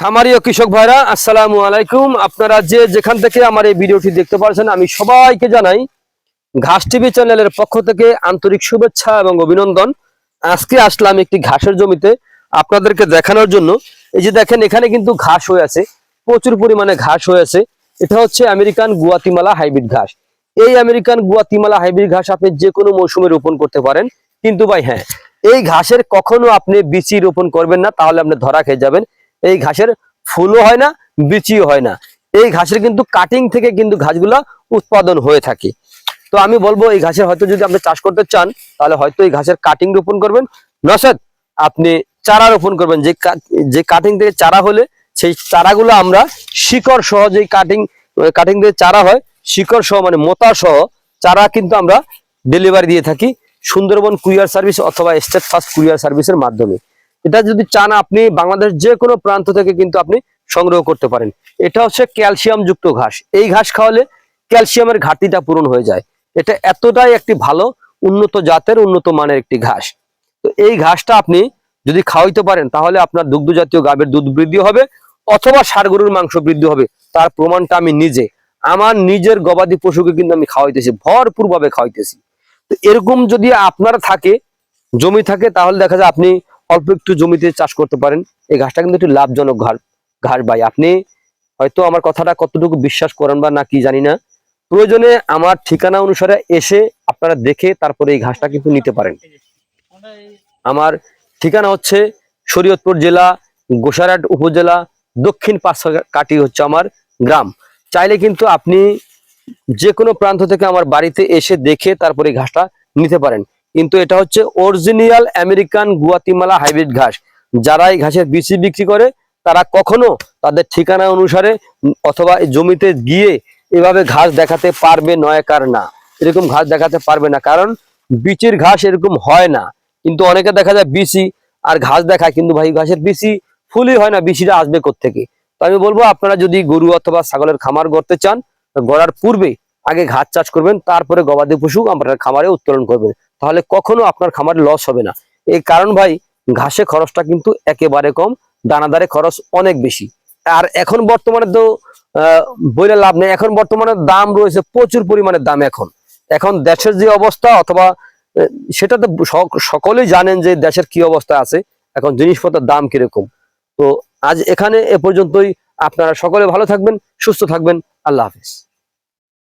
খামারি ও কৃষক ভাইরা আসসালামু আলাইকুম। আপনারা যে যেখান থেকে আমার এই ভিডিওটি দেখতে পাচ্ছেন, আমি সবাইকে জানাই ঘাস টিভি চ্যানেলের পক্ষ থেকে আন্তরিক শুভেচ্ছা এবং অভিনন্দন। আজকে আসলাম একটি ঘাসের জমিতে আপনাদেরকে দেখানোর জন্য। এই যে দেখেন, এখানে কিন্তু ঘাস হয়ে আছে, প্রচুর পরিমাণে ঘাস হয়ে আছে। এটা হচ্ছে আমেরিকান গুয়াতিমালা হাইব্রিড ঘাস। এই আমেরিকান গুয়াতিমালা হাইব্রিড ঘাস আপনি যে কোনো মৌসুমে রোপণ করতে পারেন, কিন্তু ভাই হ্যাঁ, এই ঘাসের কখনো আপনি বিচি রোপণ করবেন না, তাহলে আপনি ধরা খেয়ে যাবেন। এই ঘাসের ফুলও হয় না, বিচিও হয় না। এই ঘাসের কিন্তু কাটিং থেকে কিন্তু ঘাসগুলো উৎপাদন হয়ে থাকে। তো আমি বলবো, এই ঘাসের হয়তো যদি আপনি চাষ করতে চান, তাহলে হয়তো এই ঘাসের কাটিং রোপণ করবেন, নচেত আপনি চারা রোপণ করবেন। যে কাটিং থেকে চারা হলে সেই চারাগুলো আমরা শিকড় সহ, যে কাটিং থেকে চারা হয় শিকড় সহ মানে মোটা সহ চারা কিন্তু আমরা ডেলিভারি দিয়ে থাকি সুন্দরবন কুরিয়ার সার্ভিস অথবা স্টেট ফার্স্ট কুরিয়ার সার্ভিসের মাধ্যমে। এটা যদি চান আপনি বাংলাদেশ যে কোনো প্রান্ত থেকে কিন্তু আপনি সংগ্রহ করতে পারেন। এটা হচ্ছে ক্যালসিয়াম যুক্ত ঘাস। এই ঘাস খাওয়ালে ক্যালসিয়ামের ঘাটতিটা পূরণ হয়ে যায়। এটা এতটাই একটি ভালো উন্নত জাতের উন্নত মানের একটি ঘাস। তো এই ঘাসটা আপনি যদি খাওয়াইতে পারেন, তাহলে আপনার দুগ্ধ জাতীয় গাভীর দুধ বৃদ্ধি হবে অথবা ষাঁড় গরুর মাংস বৃদ্ধি হবে। তার প্রমাণটা আমি নিজে আমার নিজের গবাদি পশুকে কিন্তু আমি খাওয়াইতেছি, ভরপুর ভাবে খাওয়াইতেছি। তো এরকম যদি আপনার জমি থাকে, তাহলে দেখা যায় আপনি অল্প একটু জমিতে চাষ করতে পারেন। এই ঘাসটা কিন্তু একটু লাভজনক ঘাস ভাই। আপনি হয়তো আমার কথাটা কতটুকু বিশ্বাস করেন বা না কি জানি না, প্রয়োজনে আমার ঠিকানা অনুসারে এসে আপনারা দেখে তারপরে এই ঘাসটা কিন্তু নিতে পারেন। আমার ঠিকানা হচ্ছে শরীয়তপুর জেলা, গোসাইরহাট উপজেলা, দক্ষিণ পাঁচকাটি হচ্ছে আমার গ্রাম। চাইলে কিন্তু আপনি যে কোনো প্রান্ত থেকে আমার বাড়িতে এসে দেখে তারপরে এই ঘাসটা নিতে পারেন। কিন্তু এটা হচ্ছে অরিজিনাল আমেরিকান গুয়াতিমালা হাইব্রিড ঘাস। যারা এই ঘাসের বিচি বিক্রি করে, তারা কখনো তাদের ঠিকানা অনুসারে অথবা জমিতে গিয়ে এভাবে ঘাস দেখাতে পারবে নয়কার না, এরকম ঘাস দেখাতে পারবে না। কারণ বিচির ঘাস এরকম হয় না। কিন্তু অনেকে দেখা যায় বিচি আর ঘাস দেখায়, কিন্তু ভাই ঘাসের বিচি ফুলই হয় না, বিচিটা আসবে কোত্থেকে? তো আমি বলবো, আপনারা যদি গরু অথবা ছাগলের খামার গড়তে চান, গড়ার পূর্বে আগে ঘাস চাষ করবেন, তারপরে গবাদি পশু আপনার খামারে উত্তোলন করবেন। তাহলে কখনো আপনার খামারে লস হবে না। এই কারণ ভাই, ঘাসে খরচটা কিন্তু একেবারে কম, দানাদারে খরচ অনেক বেশি। আর এখন বর্তমানে তো বইলে লাভ নেই, এখন বর্তমানে দাম রয়েছে প্রচুর পরিমাণে দাম। এখন দেশের যে অবস্থা, অথবা সেটা তো সকলেই জানেন যে দেশের কি অবস্থা আছে, এখন জিনিসপত্রের দাম কিরকম। তো আজ এখানে এ পর্যন্তই। আপনারা সকলে ভালো থাকবেন, সুস্থ থাকবেন। আল্লাহ হাফিজ।